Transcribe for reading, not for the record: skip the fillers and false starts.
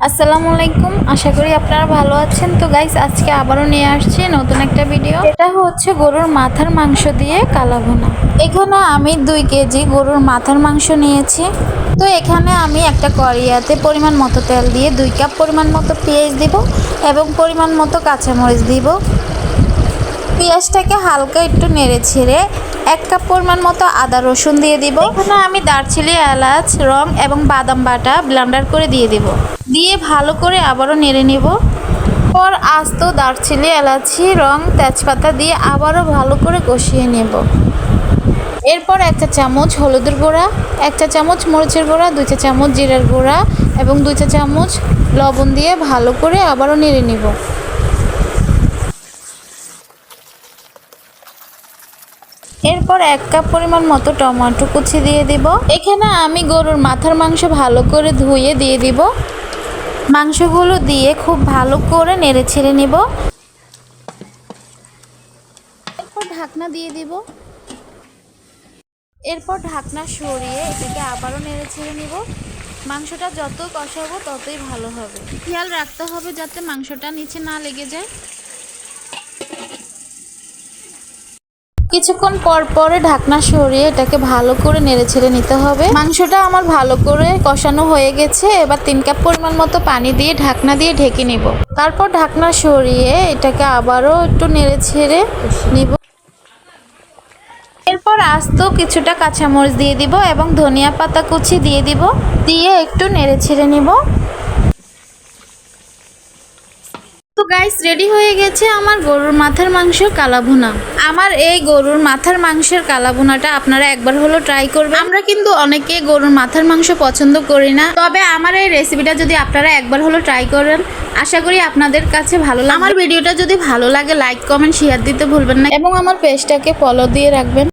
আসসালামু আলাইকুম, আশা করি আপনারা ভালো আছেন। তো গাইস, আজকে আবারও নিয়ে আসছি নতুন একটা ভিডিও। এটা হচ্ছে গরুর মাথার মাংস দিয়ে কালাভুনা। এখানে আমি 2 কেজি গরুর মাথার মাংস নিয়েছি। তো এখানে আমি একটা কড়াইতে পরিমাণ মতো তেল দিয়ে 2 কাপ পরিমাণ মতো পেঁয়াজ দিব এবং পরিমাণ মতো কাঁচামরিচ দিব। পেঁয়াজটাকে হালকা একটু নেড়ে ছেড়ে 1 কাপ পরিমাণ মতো আদা রসুন দিয়ে দিব। এখানে আমি দারচিনি, এলাচ, লং এবং বাদাম বাটা ব্লেন্ডার করে দিয়ে দিব। দিয়ে ভালো করে আবারও নেড়ে নেব। পর আস্ত দারচিনি, এলাচি, লং, তেজপাতা দিয়ে আবারও ভালো করে কষিয়ে নেব। এরপর 1 চা চামচ হলুদের গুঁড়া, 1 চা চামচ মরিচের গুঁড়া, 2 চা চামচ জিরার গুঁড়া এবং 2 চা চামচ লবণ দিয়ে ভালো করে আবারও নেড়ে নেব। এরপর 1 কাপ পরিমাণ মতো টমেটো কুচি দিয়ে দিব। এখানে আমি গরুর মাথার মাংস ভালো করে ধুয়ে দিয়ে দিব। মাংসগুলো দিয়ে খুব ভালো করে নেড়ে ছেড়ে নিব। এরপর ঢাকনা দিয়ে দিব। এরপর ঢাকনা সরিয়ে এটাকে আবারও নেড়ে ছেড়ে নিব। মাংসটা যত কষাবো ততই ভালো হবে। খেয়াল রাখতে হবে যাতে মাংসটা নিচে না লেগে যায়। কিছুক্ষণ পর পরে ঢাকনা সরিয়ে এটাকে ভালো করে নেড়ে ছেড়ে নিতে হবে। মাংসটা আমার ভালো করে কষানো হয়ে গেছে। এবার 3 কাপ পরিমাণ মতো পানি দিয়ে ঢাকনা দিয়ে ঢেকে নিব। তারপর ঢাকনা সরিয়ে এটাকে আবারও একটু নেড়ে ছেড়ে নিব। এরপর আস্ত কিছুটা কাঁচামরিচ দিয়ে দিব এবং ধনিয়া পাতা কুচি দিয়ে দিব। দিয়ে একটু নেড়ে ছেড়ে নিব। তো গাইস, রেডি হয়ে গেছে আমার গরুর মাথার মাংস কালাভুনা। আমার এই গরুর মাথার মাংসের কালাভুনাটা আপনারা একবার হলো ট্রাই করবেন। আমরা কিন্তু অনেকে গরুর মাথার মাংস পছন্দ করি না, তবে আমার এই রেসিপিটা যদি আপনারা একবার হলো ট্রাই করেন, আশা করি আপনাদের কাছে ভালো লাগবে। আমার ভিডিওটা যদি ভালো লাগে লাইক, কমেন্ট, শেয়ার দিতে ভুলবেন না এবং আমার পেজটাকে ফলো দিয়ে রাখবেন।